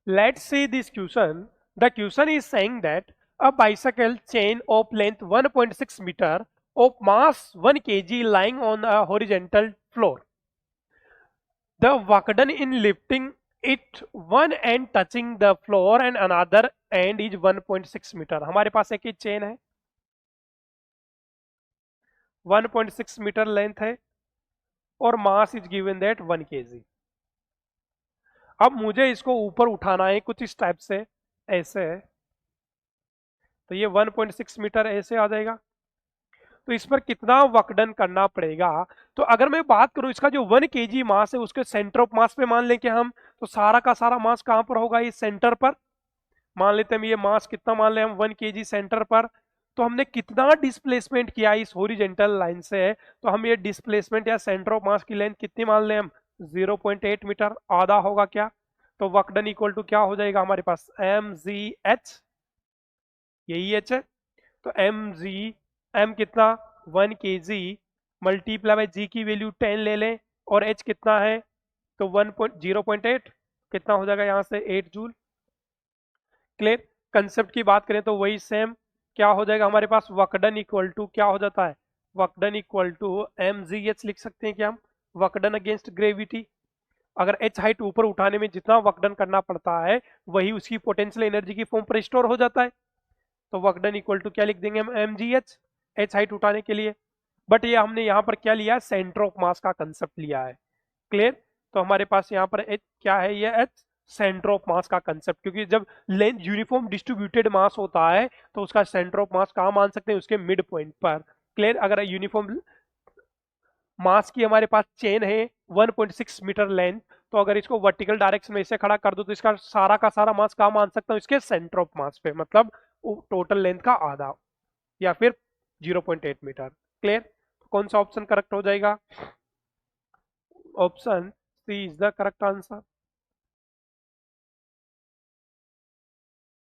Let's see this question. The question is saying that a bicycle chain of length 1.6 meter of mass 1 kg lying on a horizontal floor. The work done in lifting it one end touching the floor and another end is 1.6 metre. हमारे पास एक ही chain है, 1.6 metre length है और mass is given that 1 kg. अब मुझे इसको ऊपर उठाना है कुछ इस टाइप से, ऐसे है, तो ये 1.6 मीटर ऐसे आ जाएगा. तो इस पर कितना वर्क डन करना पड़ेगा? तो अगर मैं बात करूं इसका जो 1 kg मास है उसके सेंटर ऑफ मास पे मान लें कि हम, तो सारा का सारा मास कहां पर होगा? इस सेंटर पर. मान लेते हैं ये मास कितना मान लें हम 1 kg सेंटर पर. तो हमने कितना डिस्प्लेसमेंट किया इस हॉरिजॉन्टल लाइन से, तो हम ये डिस्प्लेसमेंट या सेंटर ऑफ मास की लेंथ कितनी मान लें हम? 0.8 मीटर. आधा होगा क्या? तो वर्क डन इक्वल टू क्या हो जाएगा हमारे पास? mgh. यही h है. तो m कितना? 1 kg मल्टीप्लाई बाई g की वैल्यू 10 ले लें और h कितना है? तो 0.8 कितना हो जाएगा यहाँ से? 8 जूल. क्लियर? कंसेप्ट की बात करें तो वही सेम. क्या हो जाएगा हमारे पास? वर्क डन इक्वल टू क्या हो जाता है? Work done equal to mgh लिख सकते हैं क्या हम? Work done against gravity. अगर h हाइट ऊपर उठाने में जितना वर्क डन करना पड़ता है वही उसकी पोटेंशियल एनर्जी की फॉर्म पर स्टोर हो जाता है. तो वर्क डन इक्वल टू क्या लिख देंगे हम? mgh, h हाइट उठाने के लिए. बट ये हमने यहाँ पर क्या लिया? सेंटर ऑफ मास का कंसेप्ट लिया है. क्लियर? तो हमारे पास यहाँ पर h क्या है? ये h सेंटर ऑफ मास का कंसेप्ट, क्योंकि जब लेंथ यूनिफॉर्म डिस्ट्रीब्यूटेड मास होता है तो उसका सेंटर ऑफ मास कहाँ मान सकते हैं? उसके मिड पॉइंट पर. क्लियर? अगर यूनिफॉर्म मास की हमारे पास चेन है 1.6 मीटर लेंथ, तो अगर इसको वर्टिकल डायरेक्शन में ऐसे खड़ा कर दो तो इसका सारा का सारा मास कहाँ मान सकता हूँ? इसके सेंटर ऑफ मास पे, मतलब टोटल लेंथ का आधा या फिर 0.8 मीटर. क्लियर? कौन सा ऑप्शन करेक्ट हो जाएगा? Option C is the correct answer.